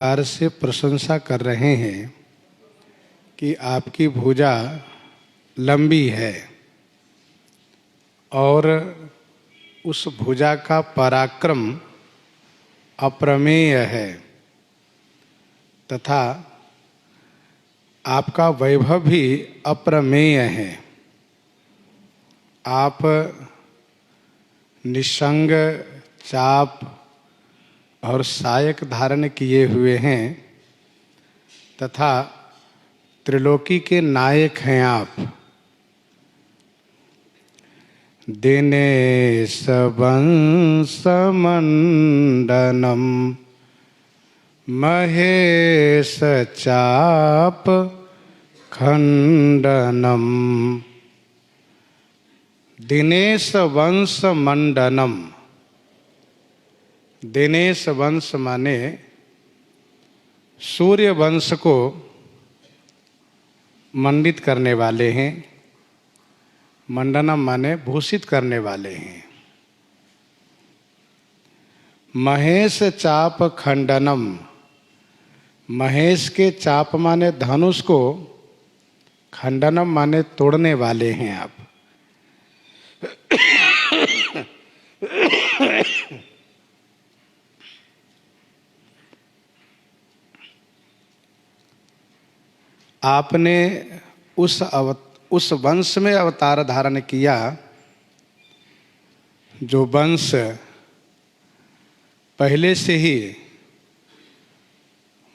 प्रकार से प्रशंसा कर रहे हैं कि आपकी भुजा लंबी है और उस भुजा का पराक्रम अप्रमेय है तथा आपका वैभव भी अप्रमेय है। आप निसंग चाप और सायक धारण किए हुए हैं तथा त्रिलोकी के नायक हैं आप। दिनेश वंश मंडनम महेश चाप खंडनम। दिनेश वंश मंडनम। दिनेश वंश माने सूर्य वंश को मंडित करने वाले हैं। मंडनम माने भूषित करने वाले हैं। महेश चाप खंडनम। महेश के चाप माने धनुष को, खंडनम माने तोड़ने वाले हैं आप। आपने उस वंश में अवतार धारण किया जो वंश पहले से ही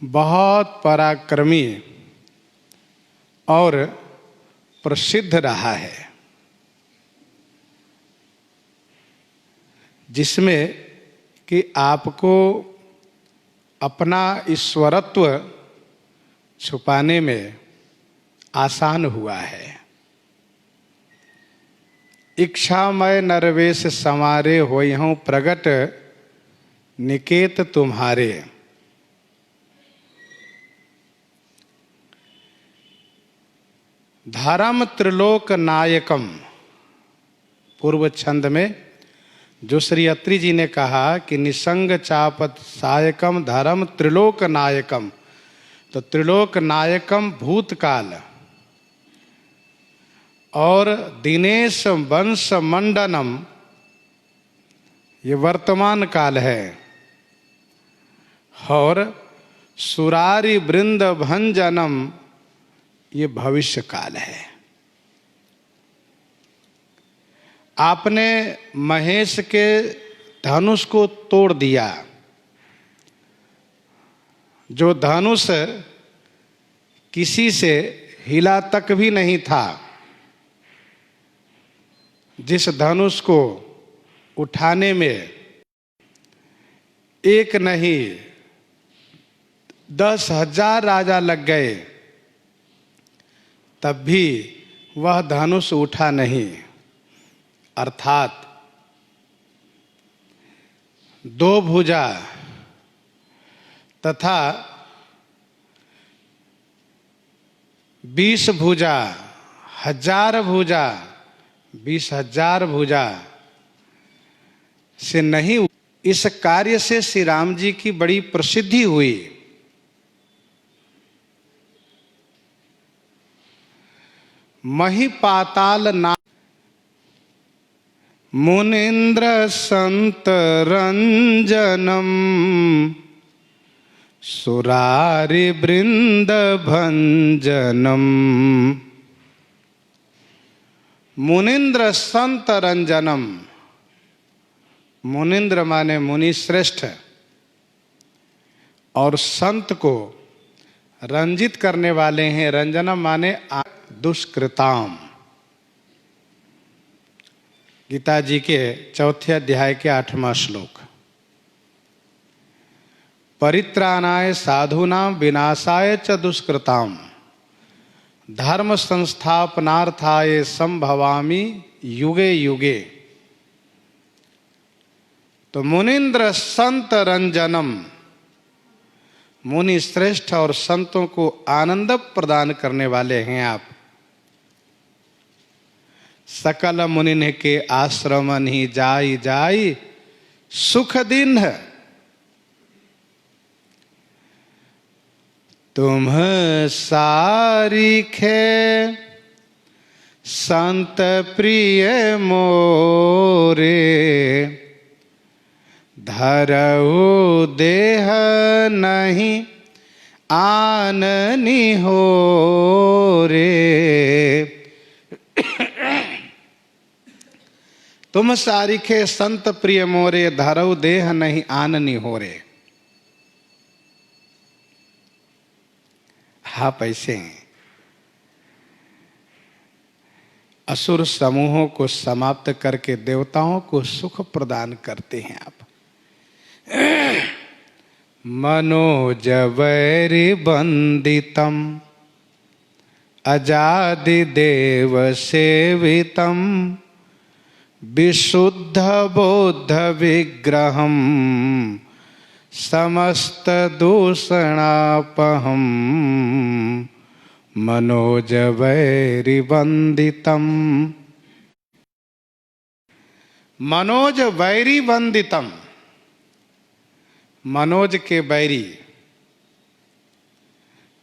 बहुत पराक्रमी और प्रसिद्ध रहा है, जिसमें कि आपको अपना ईश्वरत्व छुपाने में आसान हुआ है। इच्छामय नरवेश समारे होइहूँ प्रगट निकेत तुम्हारे। धर्म त्रिलोक नायकम। पूर्व छंद में जो श्री अत्रि जी ने कहा कि निसंग चापत सायकम धर्म त्रिलोक नायकम, तो त्रिलोक नायकम भूतकाल और दिनेश वंश मंडनम ये वर्तमान काल है और सुरारी वृंद भंजनम ये भविष्य काल है। आपने महेश के धनुष को तोड़ दिया, जो धनुष किसी से हिला तक भी नहीं था। जिस धनुष को उठाने में एक नहीं 10,000 राजा लग गए, तब भी वह धनुष उठा नहीं। अर्थात दो भुजा तथा 20 भुजा, 1000 भुजा, 20,000 भुजा से नहीं। इस कार्य से श्री राम जी की बड़ी प्रसिद्धि हुई। मही पाताल ना मुनीन्द्र संत रंजनम सुरारि वृंद भंजनम। मुनीन्द्र संत रंजनम। मुनीन्द्र माने मुनि श्रेष्ठ और संत को रंजित करने वाले हैं। रंजनम माने दुष्कृताम। गीता जी के 4 अध्याय के 8वां श्लोक। परित्राणाय साधूनां विनाशाय च दुष्कृताम धर्म संस्थापनार्थाय संभवामि युगे युगे। तो मुनीन्द्र संत रंजनम, मुनि श्रेष्ठ और संतों को आनंद प्रदान करने वाले हैं आप। सकल मुनि के आश्रमन ही जाई जाई सुख दिन है। तुम सारिखे संत प्रिय मोरे, धरऊ देह नहीं आननी हो रे। तुम सारिखे संत प्रिय मोरे, धरऊ देह नहीं आननी हो रे। आप ऐसे असुर समूहों को समाप्त करके देवताओं को सुख प्रदान करते हैं आप। मनोज वैरि बंदितम अजादि देव सेवितम, विशुद्ध बोध विग्रहम समस्त दूषणापहम, मनोज वैरि वंदितम। मनोज वैरि वंदितम, मनोज के बैरी।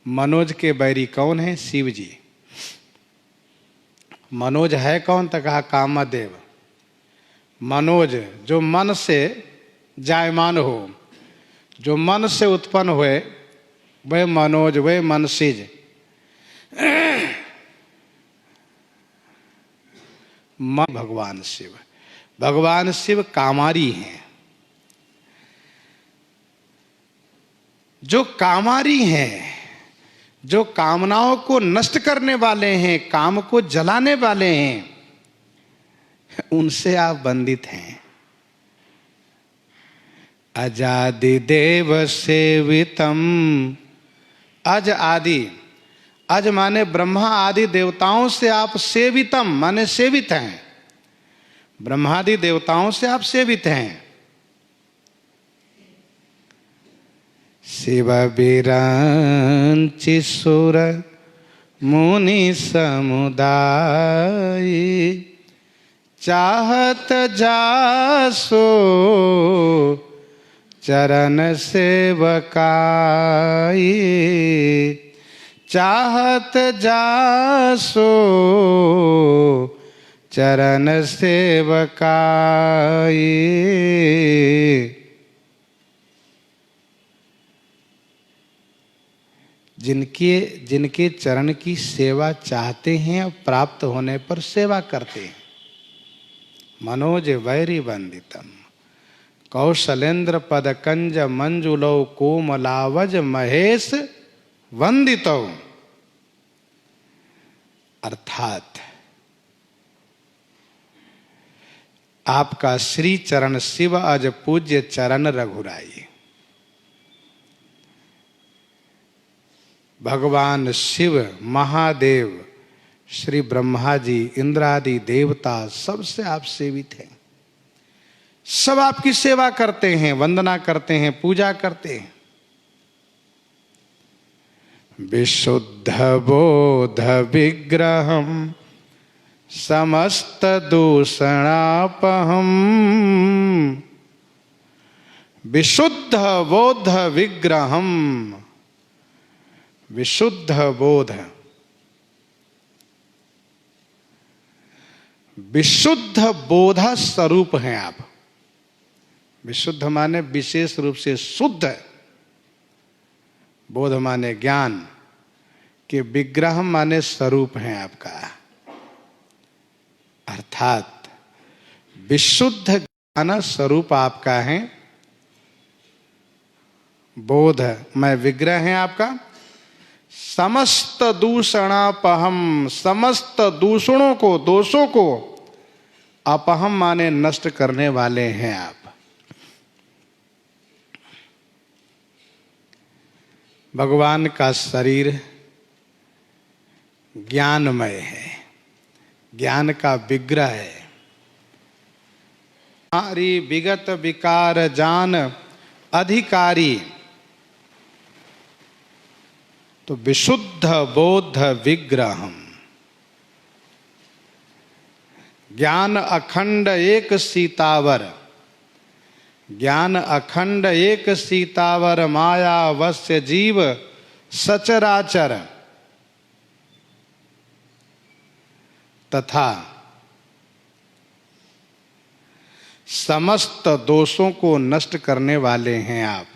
मनोज के बैरी कौन है? शिव जी। मनोज है कौन? तो कहा कामदेव। मनोज जो मन से जायमान हो, जो मन से उत्पन्न हुए, वह मनोज, वह मनसिज। मन भगवान शिव। भगवान शिव कामारी हैं। जो कामारी हैं, जो कामनाओं को नष्ट करने वाले हैं, काम को जलाने वाले हैं, उनसे आप बंदित हैं। अजादि देव सेवितम, अज आदि, अज माने ब्रह्मा आदि देवताओं से आप सेवितम माने सेवित हैं। ब्रह्मादि देवताओं से आप सेवित हैं। शिव बिरंचि सुर मुनि समुदाय, चाहत जासो चरण सेवकाई, चाहत जासो चरण सेवकाई। जिनके चरण की सेवा चाहते हैं, प्राप्त होने पर सेवा करते हैं। मनोज वैरि वंदितम, कौशलेंद्र पद कंज मंजुलौ, कोमलावज महेश वंदितौ। अर्थात आपका श्री चरण शिव अज पूज्य चरण रघुराई। भगवान शिव, महादेव, श्री ब्रह्मा जी, इंद्रादि देवता सबसे आप सेवित हैं। सब आपकी सेवा करते हैं, वंदना करते हैं, पूजा करते हैं। विशुद्ध बोध विग्रहम समस्त दूषणापहम, विशुद्ध बोध विग्रहम। विशुद्ध बोध, विशुद्ध बोध स्वरूप हैं आप। विशुद्ध माने विशेष रूप से शुद्ध, बोध माने ज्ञान, कि विग्रह माने स्वरूप हैं आपका। अर्थात विशुद्ध ज्ञान स्वरूप आपका है। बोध में विग्रह है आपका। समस्त दूषणापहम, समस्त दूषणों को, दोषों को, अपहम माने नष्ट करने वाले हैं आप। भगवान का शरीर ज्ञानमय है, ज्ञान का विग्रह है। हमारी विगत विकार जान अधिकारी, तो विशुद्ध बोध विग्रहम। ज्ञान अखंड एक सीतावर, ज्ञान अखंड एक सीतावर, माया वश्य जीव सचराचर तथा समस्त दोषों को नष्ट करने वाले हैं आप।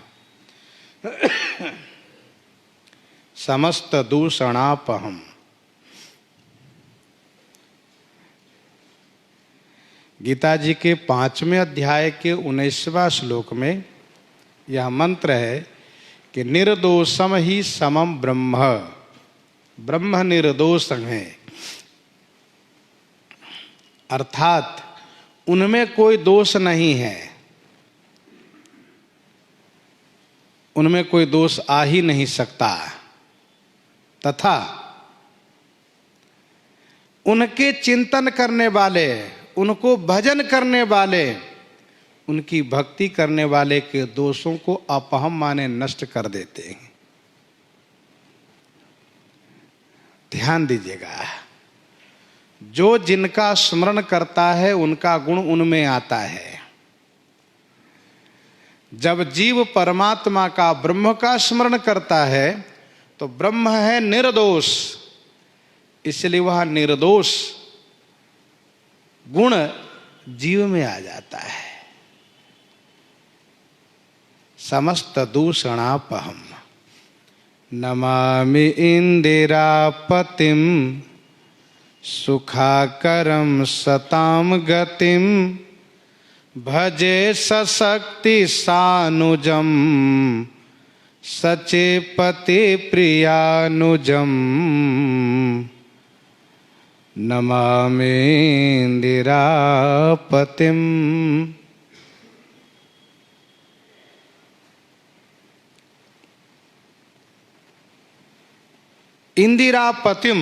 समस्त दूषणापहम। गीता जी के 5वें अध्याय के 19वां श्लोक में यह मंत्र है कि निर्दोषम ही समम ब्रह्म। ब्रह्म निर्दोष है, अर्थात उनमें कोई दोष नहीं है, उनमें कोई दोष आ ही नहीं सकता। तथा उनके चिंतन करने वाले, उनको भजन करने वाले, उनकी भक्ति करने वाले के दोषों को अपहम माने नष्ट कर देते हैं। ध्यान दीजिएगा, जो जिनका स्मरण करता है उनका गुण उनमें आता है। जब जीव परमात्मा का, ब्रह्म का स्मरण करता है तो ब्रह्म है निर्दोष, इसलिए वह निर्दोष गुण जीव में आ जाता है। समस्त दूषणापहम नमामि इंदिरापतिम सुखाकरम सताम गतिम भजे सशक्ति सानुजम सचेपति प्रियानुजम नमामि इंदिरापतिम। इंदिरापतिम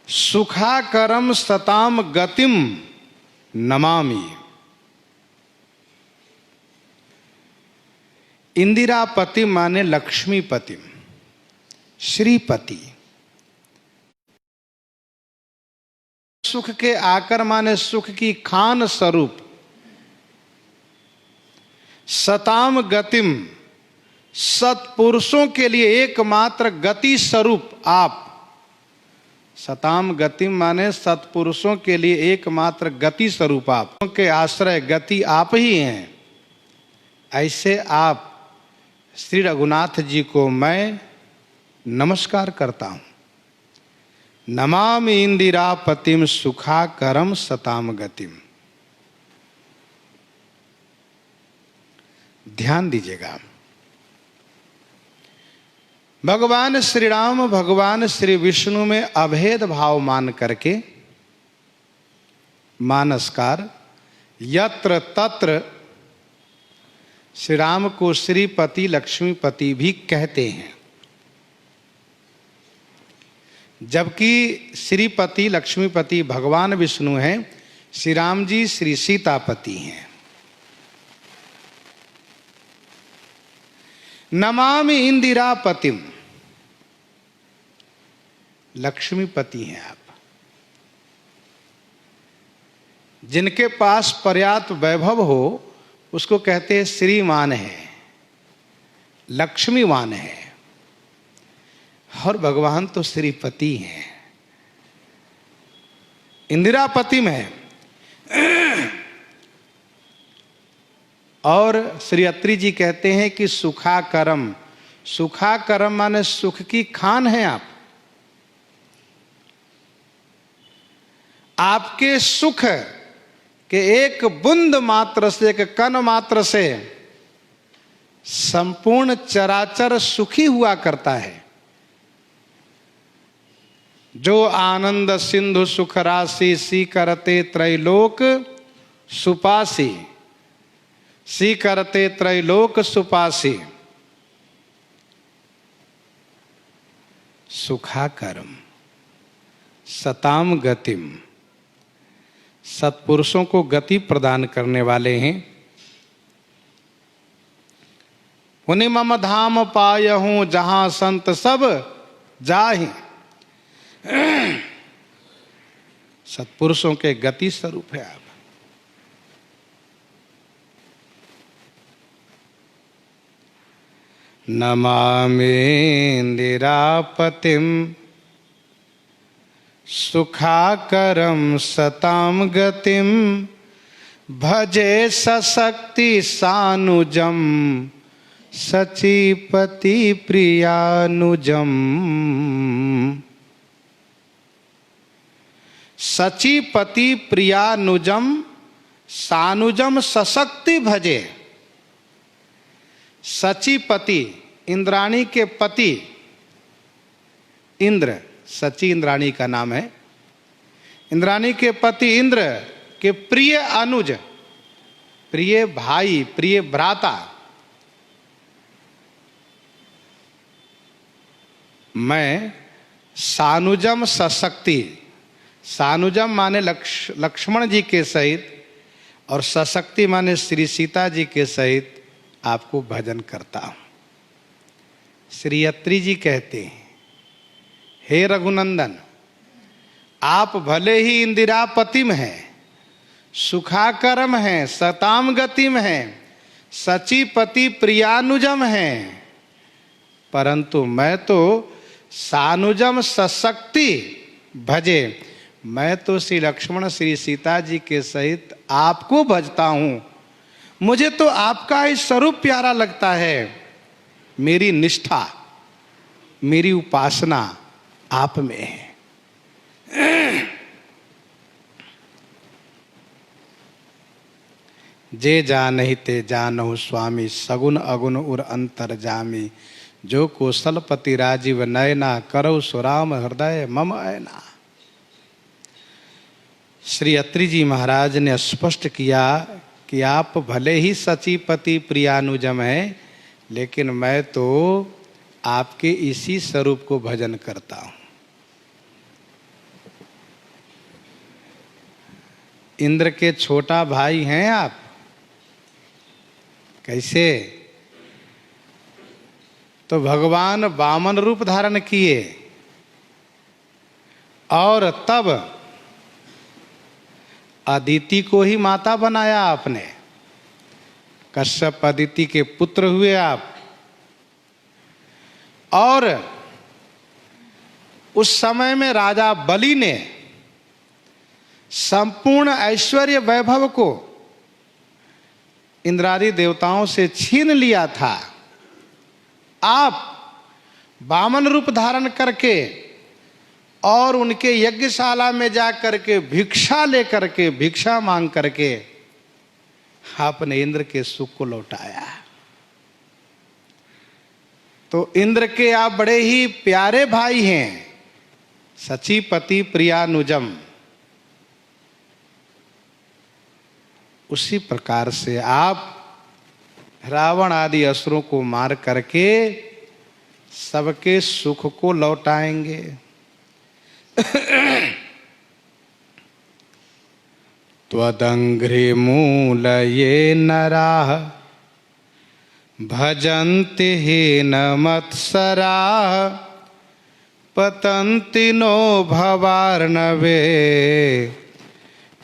सुखाकरम सताम गतिम नमामि। इंदिरापति माने लक्ष्मीपति, श्रीपति। सुख के आकर माने सुख की खान स्वरूप। सताम गतिम, सत्पुरुषों के लिए एकमात्र गति स्वरूप आप। सताम गतिम माने सत्पुरुषों के लिए एकमात्र गति स्वरूप आप, के आश्रय गति आप ही हैं। ऐसे आप श्री रघुनाथ जी को मैं नमस्कार करता हूं। नमामि इंदिरापतिम सुखाकरम सताम गतिम। ध्यान दीजिएगा, भगवान श्री राम, भगवान श्री विष्णु में अभेद भाव मान करके मानसकार यत्र तत्र श्री राम को श्रीपति लक्ष्मीपति भी कहते हैं, जबकि श्रीपति लक्ष्मीपति भगवान विष्णु हैं, श्री राम जी श्री सीतापति हैं। नमामि इंदिरापतिम, लक्ष्मीपति हैं आप। जिनके पास पर्याप्त वैभव हो उसको कहते हैं श्रीमान है, लक्ष्मीवान है। और भगवान तो श्रीपति हैं, इंदिरापति में। और श्री अत्रि जी कहते हैं कि सुखाकरम, सुखाकरम माने सुख की खान है आप। आपके सुख के एक बूंद मात्र से, एक कण मात्र से संपूर्ण चराचर सुखी हुआ करता है। जो आनंद सिंधु सुख राशि सी करते त्रैलोक सुपासी, सी करते त्रैलोक सुपासी। सुखाकरम सताम गतिम, सत्पुरुषों को गति प्रदान करने वाले हैं। उन्हें मम धाम पायहूं जहां संत सब जाहि। सत्पुरुषों के गति स्वरूप है आप। नमामीन्द्रापतिं सुखाकरं सतां गतिं भजे सशक्ति सानुजं सचीपति प्रियानुजम्। सचीपति प्रियानुजम सानुजम सशक्ति भजे। सचीपति इंद्राणी के पति, इंद्र, सची इंद्राणी का नाम है। इंद्राणी के पति इंद्र के प्रिय अनुज, प्रिय भाई, प्रिय भ्राता मैं सानुजम सशक्ति, सानुजम माने लक्ष्मण जी के सहित और सशक्ति माने श्री सीता जी के सहित आपको भजन करता हूं। श्री अत्रि जी कहते हैं, हे रघुनंदन, आप भले ही इंदिरापतिम हैं, सुखाकरम हैं, सताम गतिम हैं, सचीपति प्रियानुजम हैं, परंतु मैं तो सानुजम सशक्ति भजे, मैं तो श्री लक्ष्मण श्री सीता जी के सहित आपको भजता हूं। मुझे तो आपका ही स्वरूप प्यारा लगता है। मेरी निष्ठा, मेरी उपासना आप में है। जे जानहि ते जानहु स्वामी, सगुन अगुन उर अंतर जामी, जो कौशलपति राजीव नयना, करौ सुराम हृदय मम ऐना। श्री अत्रि जी महाराज ने स्पष्ट किया कि आप भले ही सचीपति प्रियानुजम हैं, लेकिन मैं तो आपके इसी स्वरूप को भजन करता हूं। इंद्र के छोटा भाई हैं आप। कैसे? तो भगवान वामन रूप धारण किए और तब अदिति को ही माता बनाया आपने। कश्यप अदिति के पुत्र हुए आप। और उस समय में राजा बलि ने संपूर्ण ऐश्वर्य वैभव को इंद्रादि देवताओं से छीन लिया था। आप वामन रूप धारण करके और उनके यज्ञशाला में जा करके भिक्षा लेकर के, भिक्षा मांग करके आपने इंद्र के सुख को लौटाया। तो इंद्र के आप बड़े ही प्यारे भाई हैं, सचीपति प्रियानुजम। उसी प्रकार से आप रावण आदि असुरों को मार करके सबके सुख को लौटाएंगे। त्वदंघ्रि मूल ये नराः भजन्ति हीन मत्सराः पतन्ति नो भवार्णवे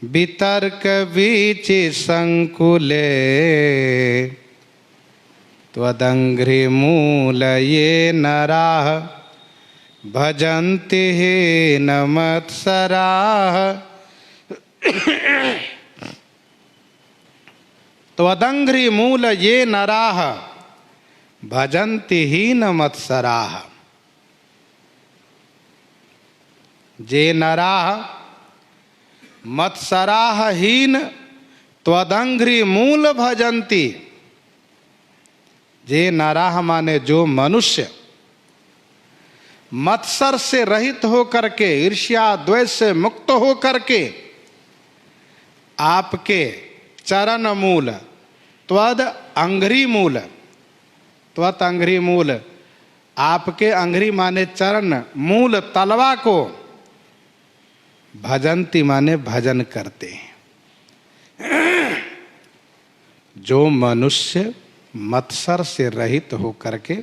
वितर्क वीचि संकुले। त्वदंघ्रि मूल ये नराः भजन्ति हीन मत्सराः त्वदंघ्रि मूल ये नराः भजन्ति हीन मत्सराः। जे नराः मत्सराः हीन त्वदंघ्रि मूल भजन्ति। जे नराः माने जो मनुष्य मत्सर से रहित हो करके, ईर्ष्या द्वेष से मुक्त हो करके आपके चरण मूल, त्वद अंघ्रि मूल, त्वत अंघ्रि मूल, आपके अंघ्रि माने चरण, मूल तलवा को भजन्ति माने भजन करते हैं। जो मनुष्य मत्सर से रहित हो करके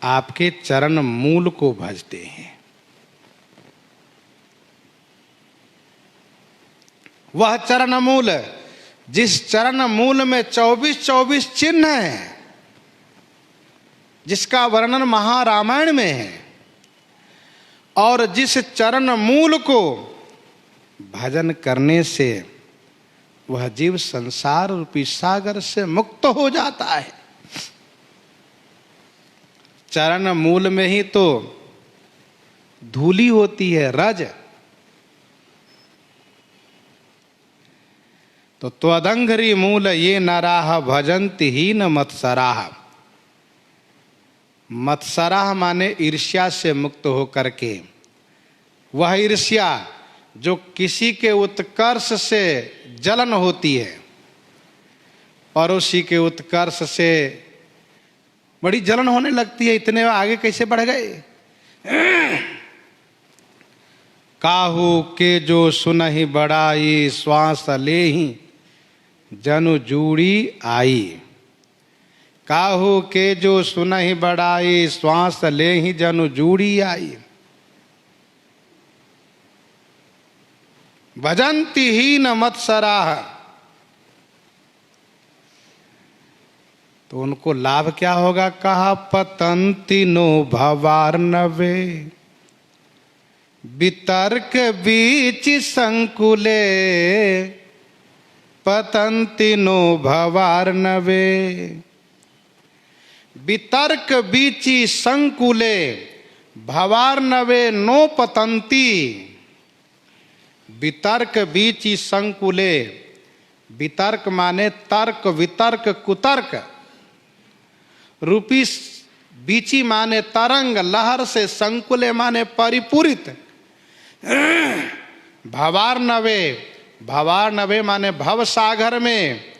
आपके चरण मूल को भजते हैं, वह चरण मूल जिस चरण मूल में 24-24 चिन्ह हैं, जिसका वर्णन महारामायण में है, और जिस चरण मूल को भजन करने से वह जीव संसार रूपी सागर से मुक्त हो जाता है। चरण मूल में ही तो धूली होती है, रज। तो त्वदंघ्रि मूल ये नराह भजन्ति हीन मत्सराह। मत्सराह माने ईर्ष्या से मुक्त हो करके, वह ईर्ष्या जो किसी के उत्कर्ष से जलन होती है, पड़ोसी के उत्कर्ष से बड़ी जलन होने लगती है, इतने आगे कैसे बढ़ गए। काहू के जो सुनहि बड़ाई, श्वास लेहि जनु जूड़ी आई। काहू के जो सुनहि बड़ाई, श्वास लेहि जनु जूड़ी आई। भजन्ति हीन मत्सराह। तो उनको लाभ क्या होगा? कहा पतंति नो भवार्णवे, वितर्क बीच संकुले। पतंति नो भवार्णवे, वितर्क बीची संकुले। भवार्णवे नो पतंती। वितर्क बीची संकुले। वितर्क माने तर्क, वितर्क कुतर्क रूपी। बीची माने तरंग लहर से, संकुले माने परिपूरित। भवार्णवे, भवार्णवे माने भवसागर में।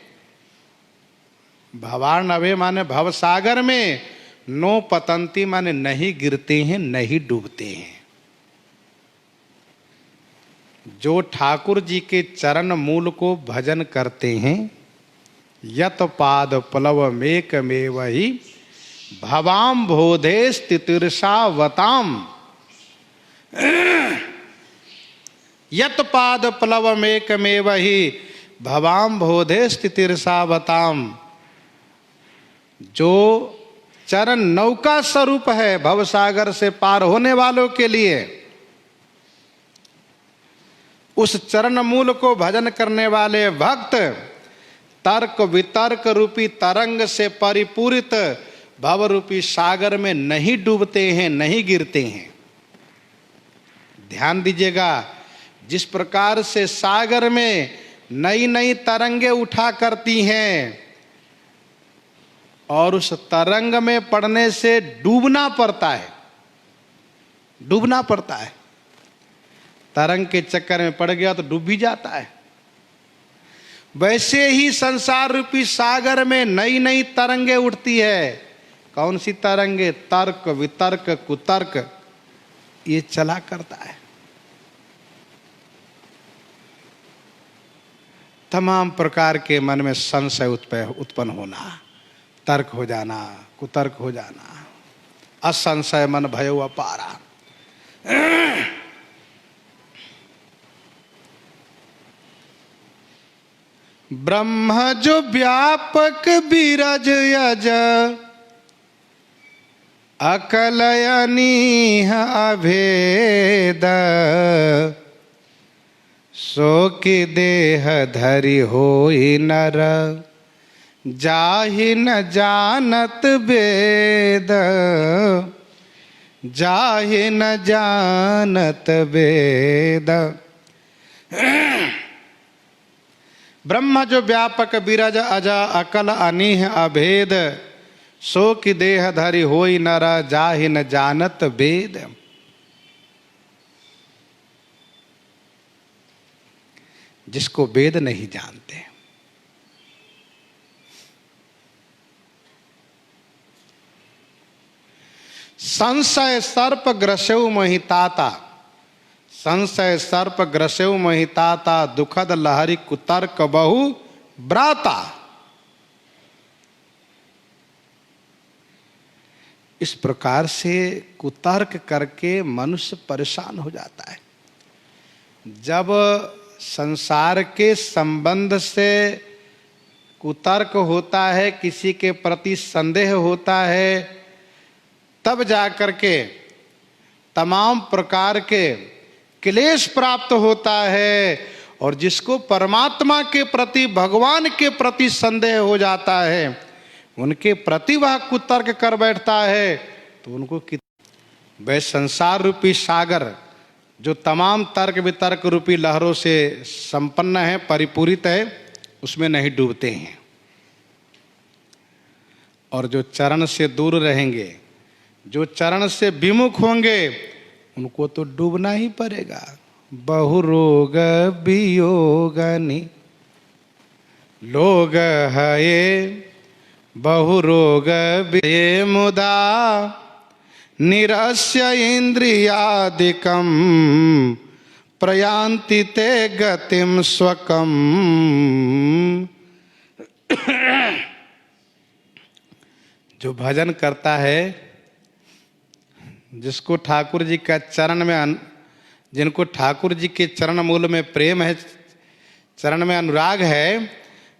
भवार्णवे माने भवसागर में। नो पतंती माने नहीं गिरते हैं, नहीं डूबते हैं। जो ठाकुर जी के चरण मूल को भजन करते हैं, यत पाद प्लव मेक में वही भवाम बोधे स्थितिर्षावताम। यत पाद प्लव मेक में वही भवाम बोधे स्थितिर्षावताम। जो चरण नौका स्वरूप है भवसागर से पार होने वालों के लिए, उस चरण मूल को भजन करने वाले भक्त तर्क वितर्क रूपी तरंग से परिपूरित भव रूपी सागर में नहीं डूबते हैं, नहीं गिरते हैं। ध्यान दीजिएगा, जिस प्रकार से सागर में नई नई तरंगे उठा करती हैं और उस तरंग में पड़ने से डूबना पड़ता है, डूबना पड़ता है। तरंग के चक्कर में पड़ गया तो डूब भी जाता है। वैसे ही संसार रूपी सागर में नई नई तरंगे उठती है। कौन सी तरंगे? तर्क वितर्क कुतर्क, ये चला करता है। तमाम प्रकार के मन में संशय उत्पन्न होना, तर्क हो जाना, कुतर्क हो जाना। असंशय मन भयो अपारा। ब्रह्म जो व्यापक बीरज यज, अकलयनीह अभेद। सो कि देह धरि होई नर, जाहि न जानत वेद। जाहि न जानत वेद। ब्रह्म जो व्यापक बीरज अज, अकल अनीह अभेद। सो कि देह धरि होई नर, जाहि न जानत वेद। जिसको वेद नहीं जानते, संशय सर्प ग्रसेउ महिताता। संशय सर्प ग्रसेउ महिताता, दुखद लहरी कुतर्क बहु ब्राता। इस प्रकार से कुतर्क करके मनुष्य परेशान हो जाता है। जब संसार के संबंध से कुतर्क होता है, किसी के प्रति संदेह होता है, तब जाकर के तमाम प्रकार के क्लेश प्राप्त होता है। और जिसको परमात्मा के प्रति, भगवान के प्रति संदेह हो जाता है, उनके प्रति वह कुतर्क कर बैठता है, तो उनको वह संसार रूपी सागर जो तमाम तर्क वितर्क रूपी लहरों से संपन्न है, परिपूरित है, उसमें नहीं डूबते हैं। और जो चरण से दूर रहेंगे, जो चरण से विमुख होंगे, उनको तो डूबना ही पड़ेगा। बहुरोग वियोगनि लोग है, बहुरोग विये मुदा निरस्य इंद्रियादिकम प्रयान्ति ते गतिम स्वकम। जो भजन करता है, जिसको ठाकुर जी का चरण में, जिनको ठाकुर जी के चरण मूल में प्रेम है, चरण में अनुराग है,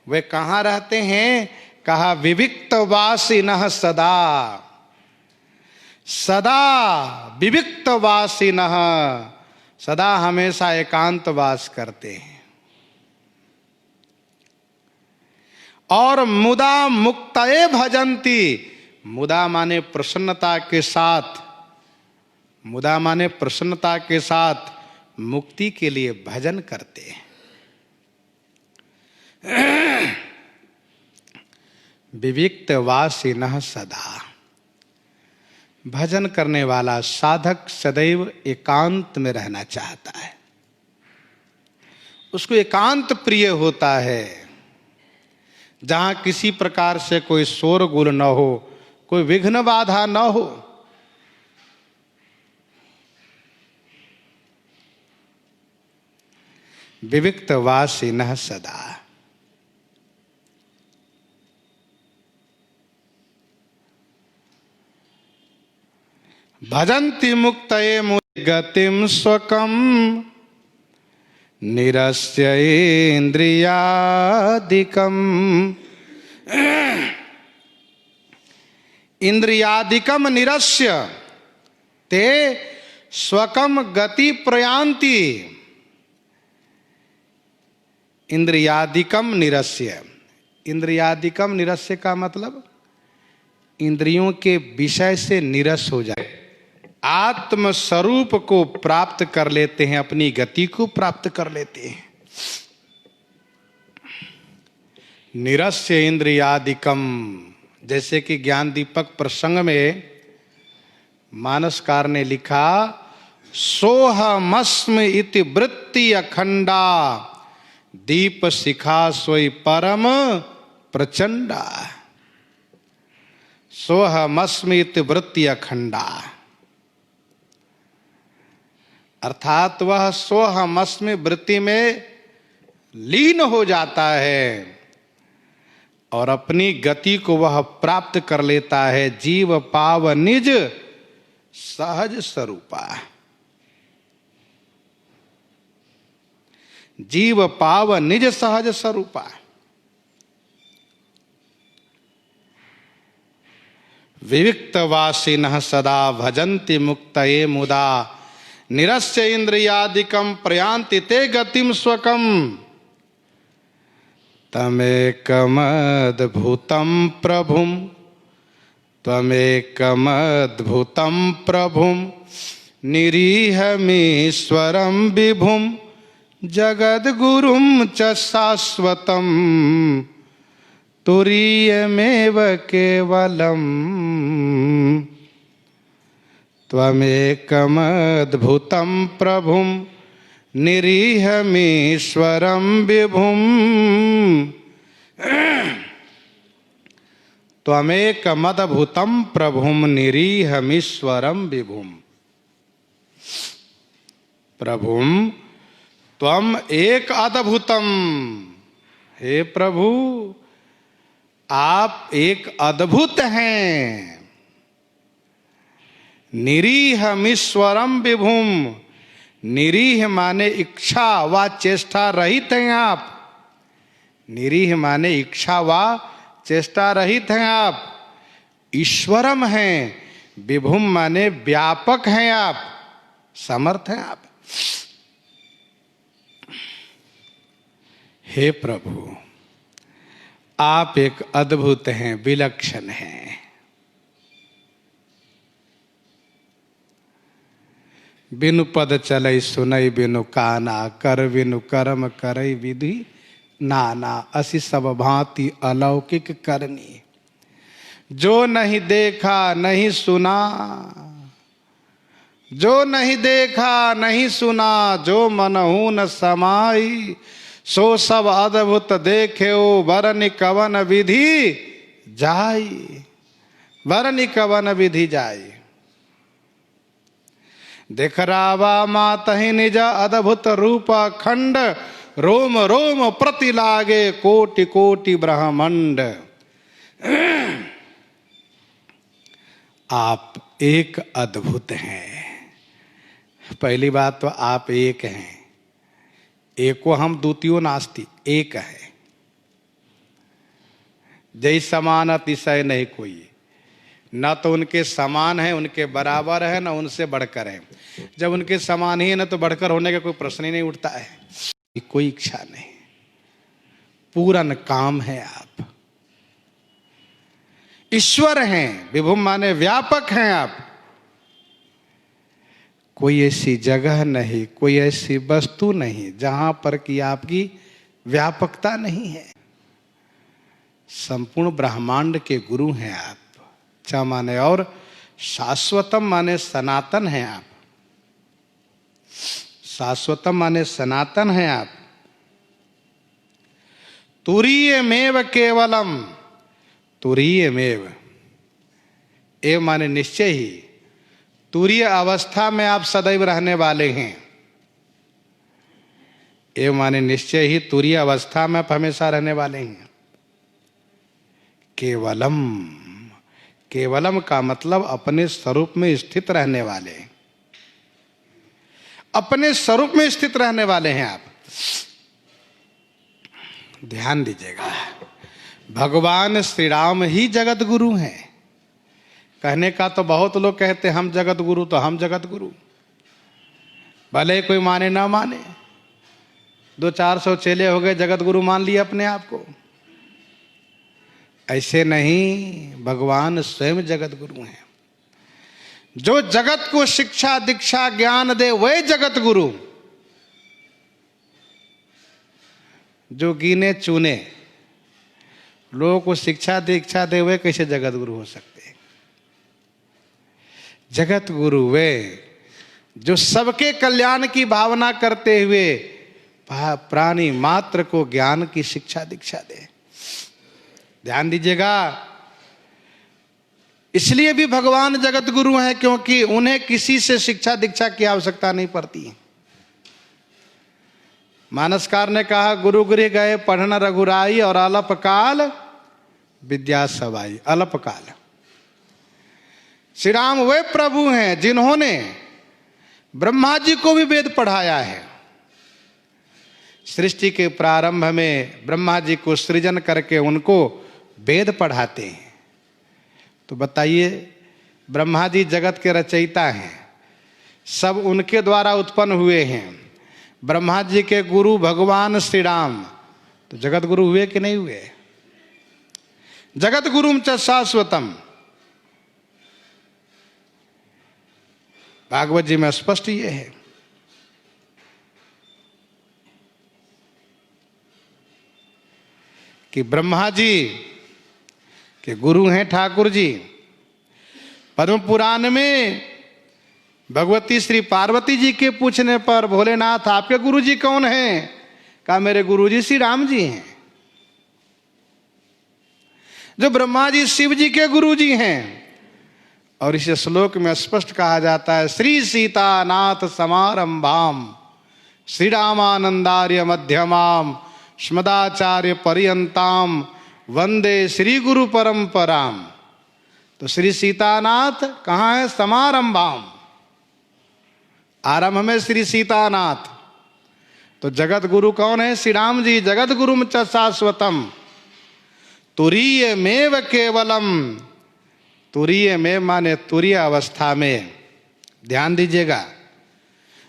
वे कहाँ रहते हैं? कहा विविक्त वासिनः सदा, सदा विविक्त वासिनः, सदा हमेशा एकांत वास करते हैं। और मुदा मुक्तये भजन्ति, मुदा माने प्रसन्नता के साथ, मुदा माने प्रसन्नता के साथ मुक्ति के लिए भजन करते हैं। विविक्त वासिनः सदा, भजन करने वाला साधक सदैव एकांत में रहना चाहता है, उसको एकांत प्रिय होता है, जहां किसी प्रकार से कोई शोरगुल न हो, कोई विघ्न बाधा न हो। विविक्त वासिनः सदा, भजन्ति मुक्तये गतिम स्वकम निरस्य इंद्रियादिकम। इंद्रियादिकम निरस्य ते स्वकम गति प्रयान्ति। इंद्रियादिकम निरस्य, इंद्रियादिकम निरस्य का मतलब इंद्रियों के विषय से निरस हो जाए, आत्म स्वरूप को प्राप्त कर लेते हैं, अपनी गति को प्राप्त कर लेते हैं। निरस्य इंद्रियादिकम, जैसे कि ज्ञान दीपक प्रसंग में मानसकार ने लिखा, सोहमस्म इति वृत्ति अखंडा दीप शिखा सोई परम प्रचंडा। सोहमस्मि इति वृत्ति अखंडा, अर्थात वह सोहमस्मि वृत्ति में लीन हो जाता है और अपनी गति को वह प्राप्त कर लेता है। जीव पाव निज सहज स्वरूपा, जीव पाव निज सहज स्वरूपा। विविक्त वासिनः सदा भजन्ति मुक्तये मुदा निरस्य इंद्रियादिकम प्रयान्ति ते गतिम स्वकम। तमेकमद्भुतं प्रभुं, त्वमेकमद्भुतं प्रभुं निरीहमीश्वरं विभुं जगद्गुरुं च शाश्वतं तुरीयमेव केवलम्। त्वमेकमद्भुतं प्रभुं निरीहमीश्वरं विभुं, त्वमेकमद्भुतं प्रभुं निरीहमीश्वरं विभुं। प्रभुं त्वम एक अद्भुतम, हे प्रभु आप एक अद्भुत हैं। निरीहमीश्वरम विभुम, निरीह माने इच्छा व चेष्टा रहित हैं आप, निरीह माने इच्छा वा चेष्टा रहित हैं आप। ईश्वरम हैं, विभुम माने व्यापक हैं आप, समर्थ हैं आप। हे प्रभु, आप एक अद्भुत हैं, विलक्षण हैं। बिनु पद चलई सुनई बिनु काना, कर बिनु कर्म करई विधि नाना, असी सब भांति अलौकिक करनी। जो नहीं देखा नहीं सुना, जो नहीं देखा नहीं सुना, जो मनहु न समाई, सो सब अद्भुत देखे ओ वरनि कवन विधि जाई, वरनि कवन विधि जाई। देखरावा मातहि निज अद्भुत रूप खंड, रोम रोम प्रति लागे कोटि कोटि ब्रह्मांड। आप एक अद्भुत हैं। पहली बात तो आप एक हैं, एको हम द्वितीयो नास्ति, एक है। जय समान अतिशय नहीं कोई, न तो उनके समान है, उनके बराबर है, न उनसे बढ़कर है। जब उनके समान ही है, न तो बढ़कर होने का कोई प्रश्न ही नहीं उठता है। कोई इच्छा नहीं, पूर्ण काम है आप। ईश्वर हैं, विभुम माने व्यापक हैं आप। कोई ऐसी जगह नहीं, कोई ऐसी वस्तु नहीं जहां पर कि आपकी व्यापकता नहीं है। संपूर्ण ब्रह्मांड के गुरु हैं आप। च माने और, शाश्वतम माने सनातन हैं आप। शाश्वतम माने सनातन हैं आप। तुरीयमेव केवलम, तुरीयमेव, एव माने निश्चय ही, तुरीय अवस्था में आप सदैव रहने वाले हैं। एव माने निश्चय ही, तुरीय अवस्था में आप हमेशा रहने वाले हैं। केवलम, केवलम का मतलब अपने स्वरूप में स्थित रहने वाले, अपने स्वरूप में स्थित रहने वाले हैं आप। ध्यान दीजिएगा, भगवान श्री राम ही जगत गुरु हैं। कहने का तो बहुत लोग कहते हैं हम जगत गुरु, तो हम जगत गुरु, भले कोई माने ना माने। 200-400 चेले हो गए, जगत गुरु मान लिए अपने आप को। ऐसे नहीं, भगवान स्वयं जगत गुरु हैं। जो जगत को शिक्षा दीक्षा ज्ञान दे वही जगत गुरु। जो गिने चुने लोगों को शिक्षा दीक्षा दे वे कैसे जगत गुरु हो सकते हैं? जगत गुरु वे जो सबके कल्याण की भावना करते हुए प्राणी मात्र को ज्ञान की शिक्षा दीक्षा दे। ध्यान दीजिएगा, इसलिए भी भगवान जगत गुरु हैं क्योंकि उन्हें किसी से शिक्षा दीक्षा की आवश्यकता नहीं पड़ती। मानसकार ने कहा, गुरु गृह गए पढ़न रघुराई, और अल्पकाल विद्या सवाई। अल्पकाल, श्री राम वे प्रभु हैं जिन्होंने ब्रह्मा जी को भी वेद पढ़ाया है। सृष्टि के प्रारंभ में ब्रह्मा जी को सृजन करके उनको वेद पढ़ाते हैं। तो बताइए, ब्रह्मा जी जगत के रचयिता हैं, सब उनके द्वारा उत्पन्न हुए हैं। ब्रह्मा जी के गुरु भगवान श्री राम, तो जगत गुरु हुए कि नहीं हुए? जगत गुरुम च शाश्वतम, भागवत जी में स्पष्ट ये है। कि ब्रह्मा जी के गुरु हैं ठाकुर जी। पद्म पुराण में भगवती श्री पार्वती जी के पूछने पर, भोलेनाथ आपके गुरु जी कौन हैं? कहा, मेरे गुरु जी श्री राम जी हैं। जो ब्रह्मा जी शिव जी के गुरु जी हैं। और इस श्लोक में स्पष्ट कहा जाता है, श्री सीता नाथ समारंभाम श्री रामानंदार्य मध्यमाम स्मदाचार्य पर्यंताम वंदे श्री गुरु परंपराम। तो श्री सीतानाथ कहाँ है? समारंभाम, आरंभ में श्री सीतानाथ, तो जगत गुरु कौन है? श्री राम जी। जगत गुरुम च शाश्वतम तुरीय मेव केवलम। तुरीय में माने तुरीय अवस्था में, ध्यान दीजिएगा,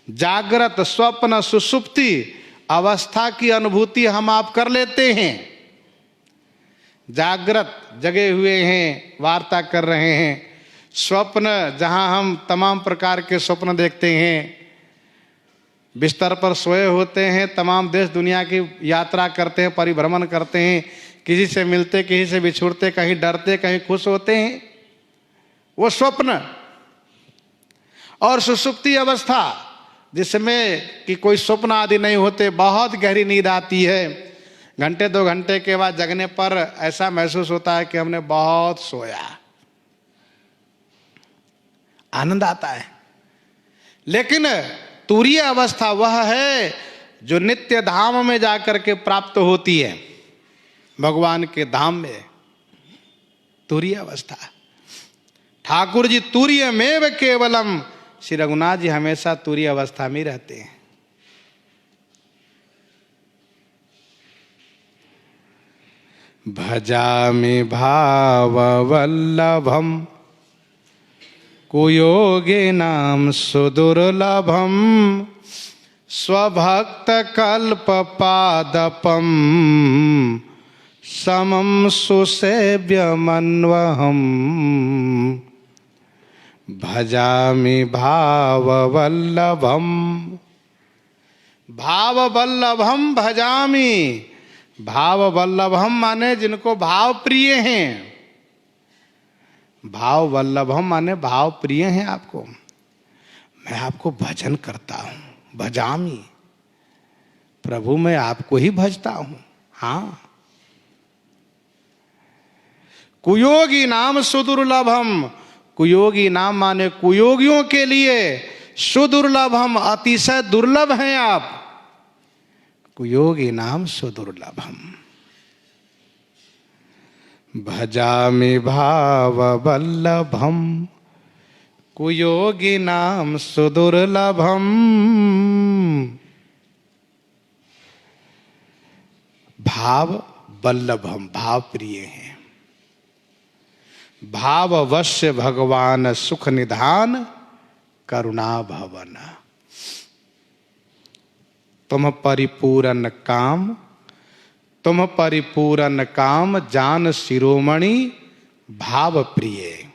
जागृत स्वप्न सुषुप्ति अवस्था की अनुभूति हम आप कर लेते हैं। जागृत जगे हुए हैं, वार्ता कर रहे हैं। स्वप्न जहां हम तमाम प्रकार के स्वप्न देखते हैं, बिस्तर पर सोए होते हैं, तमाम देश दुनिया की यात्रा करते हैं, परिभ्रमण करते हैं, किसी से मिलते, किसी से बिछुड़ते, कहीं डरते, कहीं खुश होते हैं, वो स्वप्न। और सुषुप्ति अवस्था जिसमें कि कोई स्वप्न आदि नहीं होते, बहुत गहरी नींद आती है, घंटे 2 घंटे के बाद जगने पर ऐसा महसूस होता है कि हमने बहुत सोया, आनंद आता है। लेकिन तुरीय अवस्था वह है जो नित्य धाम में जाकर के प्राप्त होती है, भगवान के धाम में, तुरीय अवस्था। ठाकुर जी तुरीय मेव केवलम, श्री रघुनाथ जी हमेशा तुरीय अवस्था में रहते हैं। भजामि भाववल्लभम कुयोगिनां सुदुर्लभम स्वभक्तकल्पपादपम समं सुसेव्यमन्वहम्। भजामि भाववल्लभम, भाववल्लभम भजामि। भाववल्लभम माने जिनको भाव प्रिय हैं, भाववल्लभम माने भाव प्रिय हैं आपको। मैं आपको भजन करता हूं, भजामि, प्रभु मैं आपको ही भजता हूं। हाँ, कुयोगी नाम सुदुर्लभम, कुयोगी नाम माने कुयोगियों के लिए सुदुर्लभम, अतिशय दुर्लभ हैं आप। कुयोगी नाम सुदुर्लभम। भजामि भाववल्लभम कुयोगी नाम सुदुर्लभम। भाव वल्लभम, भाव प्रिय हैं। भाववश्य भगवान सुख निधान करुणा भवन। तुम परिपूरन काम, तुम परिपूरन काम जान शिरोमणि भाव प्रिय।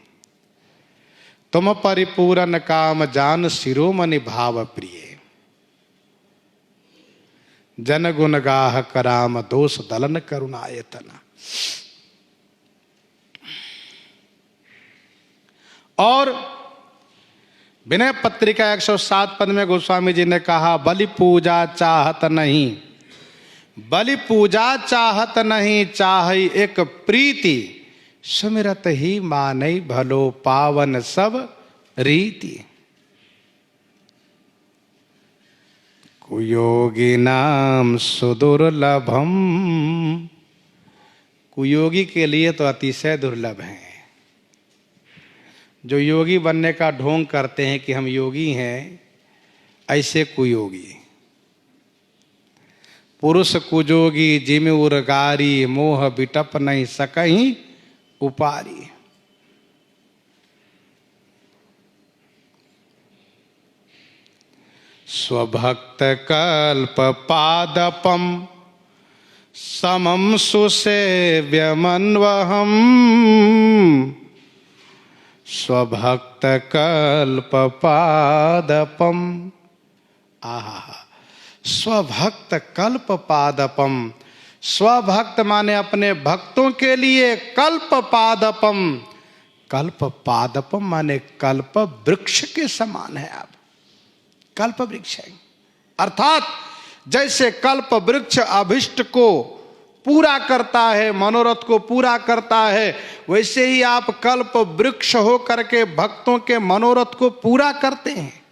तुम परिपूरन काम जान शिरोमणि भाव प्रिय। जन गुण गाह कराम दोष दलन करुणायतन। और विनय पत्रिका 107 पद में गोस्वामी जी ने कहा, बलि पूजा चाहत नहीं, बलि पूजा चाहत नहीं, चाहि एक प्रीति, सुमिरत ही मानई भलो पावन सब रीति। कुयोगी नाम सुदुर्लभम, कुयोगी के लिए तो अतिशय दुर्लभ है। जो योगी बनने का ढोंग करते हैं कि हम योगी हैं, ऐसे कुयोगी। पुरुष कुजोगी जिम उर्गारी, मोह बिटप नहीं सकहीं उपारी। स्वभक्त कल्प पादपम समम सुसेव्यमन्वहम्। स्वभक्त कल्प पादपम, आहा, स्वभक्त कल्प पादपम। स्वभक्त माने अपने भक्तों के लिए, कल्प पादपम, कल्प पादपम माने कल्प वृक्ष के समान है आप, कल्प वृक्ष है। अर्थात जैसे कल्प वृक्ष अभिष्ट को पूरा करता है, मनोरथ को पूरा करता है, वैसे ही आप कल्प वृक्ष हो करके भक्तों के मनोरथ को पूरा करते हैं।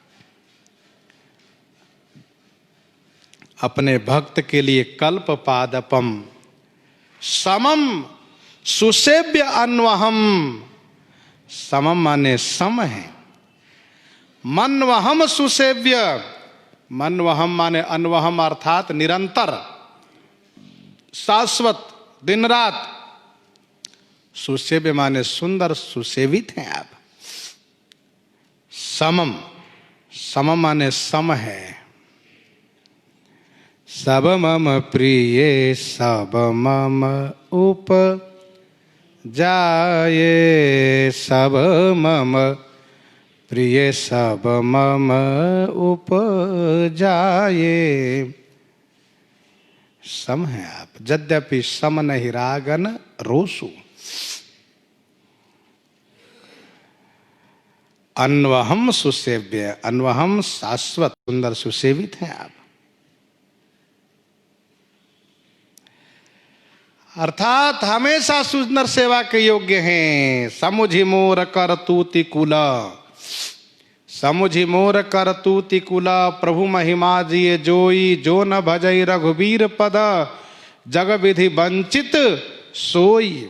अपने भक्त के लिए कल्प पादपम, समम सुसेव्य अन्वहम। समम माने सम है, मनवहम सुसेव्य मनवहम माने अनवहम अर्थात निरंतर, शाश्वत, दिन रात। सुसेव्य माने सुंदर, सुसेवित हैं आप। समम, समम माने सम है। सब मम प्रिय सब मम उपजाये, सब मम प्रिय सब मम उपजाये। सम है आप, यद्यपि सम नहीं रागन रोसु। अन्वहम सुसेव्य, अन्वहम शाश्वत, सुंदर, सुसेवित हैं आप। अर्थात हमेशा सुंदर सेवा के योग्य हैं। समुझि मोर कर तूति कुला, समुझि मोर कर तूति कुला, प्रभु महिमा जिय जोई, जो न भजई रघुबीर पद, जग विधि वंचित सोई,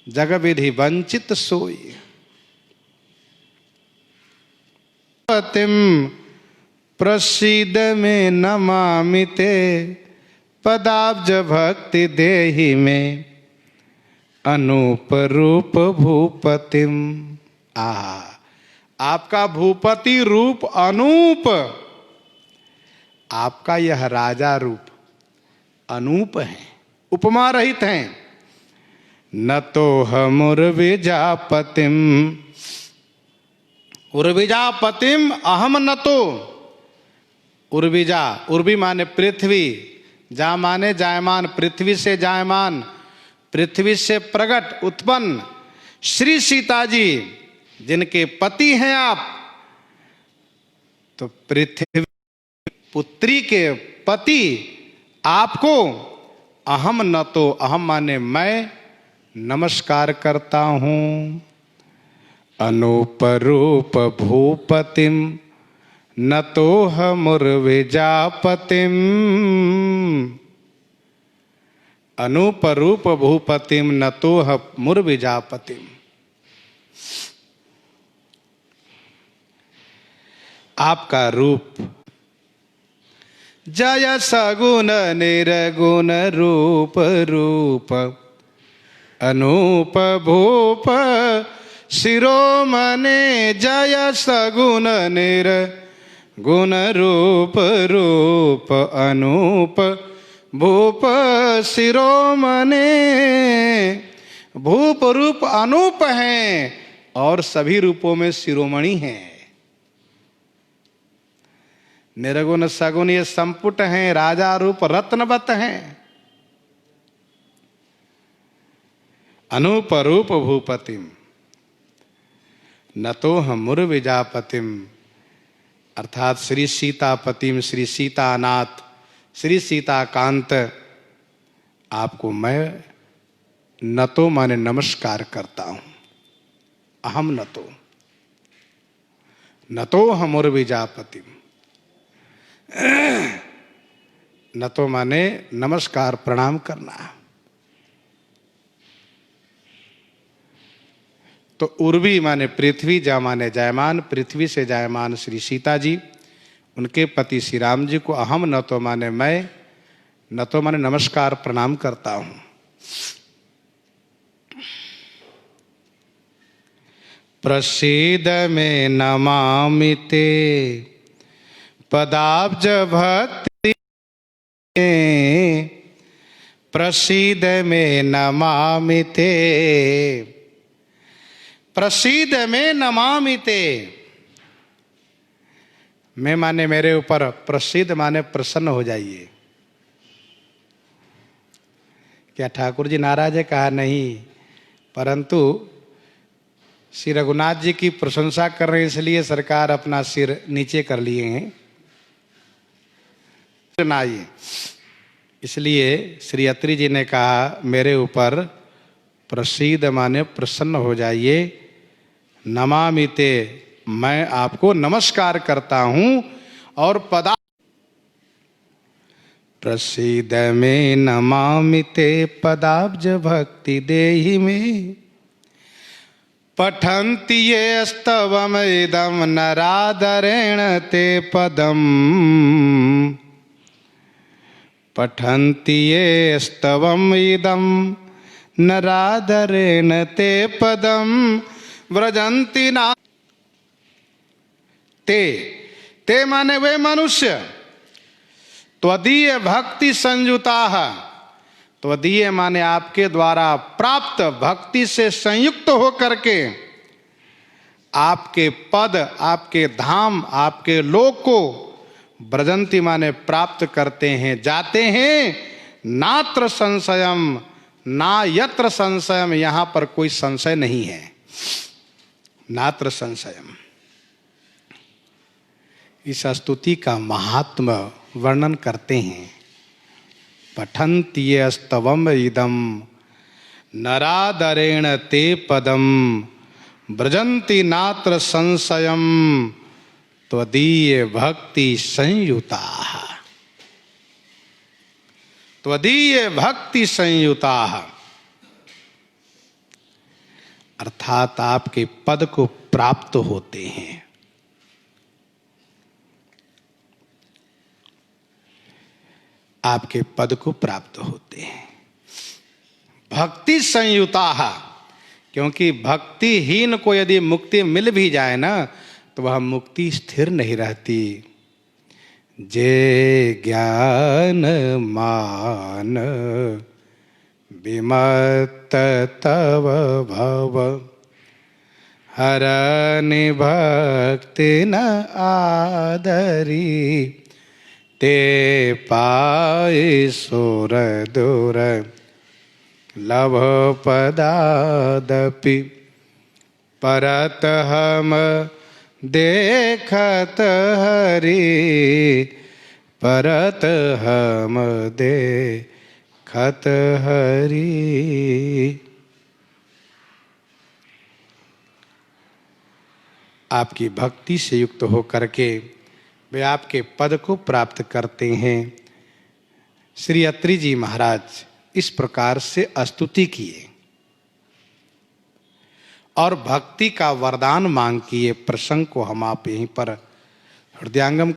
जग विधि वंचित सोई। पतिम प्रसीद में नमामि ते, पदाब्ज भक्ति देहि में, अनूप रूप भूपतिम। आपका भूपति रूप अनूप, आपका यह राजा रूप अनूप है, उपमा रहित हैं। न तो हम उर्विजापतिम, उर्विजापतिम अहम न तो। उर्विजा, उर्वी माने पृथ्वी, जा माने जायमान, पृथ्वी से जायमान, पृथ्वी से प्रकट उत्पन्न श्री सीता जी जिनके पति हैं आप, तो पृथ्वी पुत्री के पति आपको अहम न तो, अहम माने मैं, नमस्कार करता हूं। अनूपरूप भूपतिम न तो मुर्विजापतिम, अनूपरूप भूपतिम न तो मुर्विजापतिम। आपका रूप जय सगुण निर्गुण रूप, रूप अनूप भूप शिरोमणे, जय सगुण निर्गुण रूप, रूप अनूप भूप शिरोमणे। भूप रूप अनूप हैं और सभी रूपों में शिरोमणि हैं। निर्गुण सगुण ये संपुट हैं, राजा रूप रत्नवत हैं। अनूप रूप भूपतिम न तो हम मुर्विजापतिम, अर्थात श्री सीतापतिम, श्री सीतानाथ, श्री सीताकांत, आपको मैं न तो माने नमस्कार करता हूं। अहम न तो हम मुर्विजापतिम, न तो माने नमस्कार प्रणाम करना। तो उर्वी माने पृथ्वी, जा माने जायमान, पृथ्वी से जायमान श्री सीता जी, उनके पति श्री राम जी को अहम न तो माने मैं, न तो माने नमस्कार प्रणाम करता हूं। प्रसीद में नमामि ते, पदाब्ज भक्ति, प्रसीद में नमामि ते, प्रसीद में नमामि ते। मैं माने मेरे ऊपर, प्रसीद माने प्रसन्न हो जाइए। क्या ठाकुर जी नाराज है? कहा नहीं, परंतु श्री रघुनाथ जी की प्रशंसा कर रहे हैं, इसलिए सरकार अपना सिर नीचे कर लिए हैं। सुनाइए, इसलिए श्री अत्रि जी ने कहा मेरे ऊपर प्रसीद माने प्रसन्न हो जाइए। नमामि ते, मैं आपको नमस्कार करता हूं। और पदा प्रसीद में नमामि ते, पदाब्ज भक्ति देहि में। पठन्ति ये स्तवमिदं नरादरेण ते पदम् पठन्ति ये स्तवमिदं नरादरेण ते पदम् व्रजन्ति ना ते माने वे मनुष्य त्वदीय भक्ति संयुताः। त्वदीय माने आपके द्वारा प्राप्त भक्ति से संयुक्त होकर के आपके पद, आपके धाम, आपके लोक को ब्रजंती माने प्राप्त करते हैं, जाते हैं। नात्र संशयम, ना यत्र संशयम, यहां पर कोई संशय नहीं है। नात्र संशयम। इस स्तुति का महात्म वर्णन करते हैं। पठन्ति ये स्तवम इदम नरादरेण ते पदम ब्रजन्ति नात्र संशयम त्वदीय भक्ति संयुताः। त्वदीय भक्ति संयुताः अर्थात आपके पद को प्राप्त होते हैं। आपके पद को प्राप्त होते हैं। भक्ति संयुताः, क्योंकि भक्तिहीन को यदि मुक्ति मिल भी जाए ना तो वह मुक्ति स्थिर नहीं रहती। जे ज्ञान मान विमत्त तव भव हरनि भक्ति न आदरी ते पाए सुर दूर लभ पदादपि परत हम देखत हरि परत हम देखत हरि। आपकी भक्ति से युक्त होकर के वे आपके पद को प्राप्त करते हैं। श्री अत्रि जी महाराज इस प्रकार से स्तुति किए और भक्ति का वरदान मांग किए। प्रसंग को हम आप यहीं पर हृदयांगम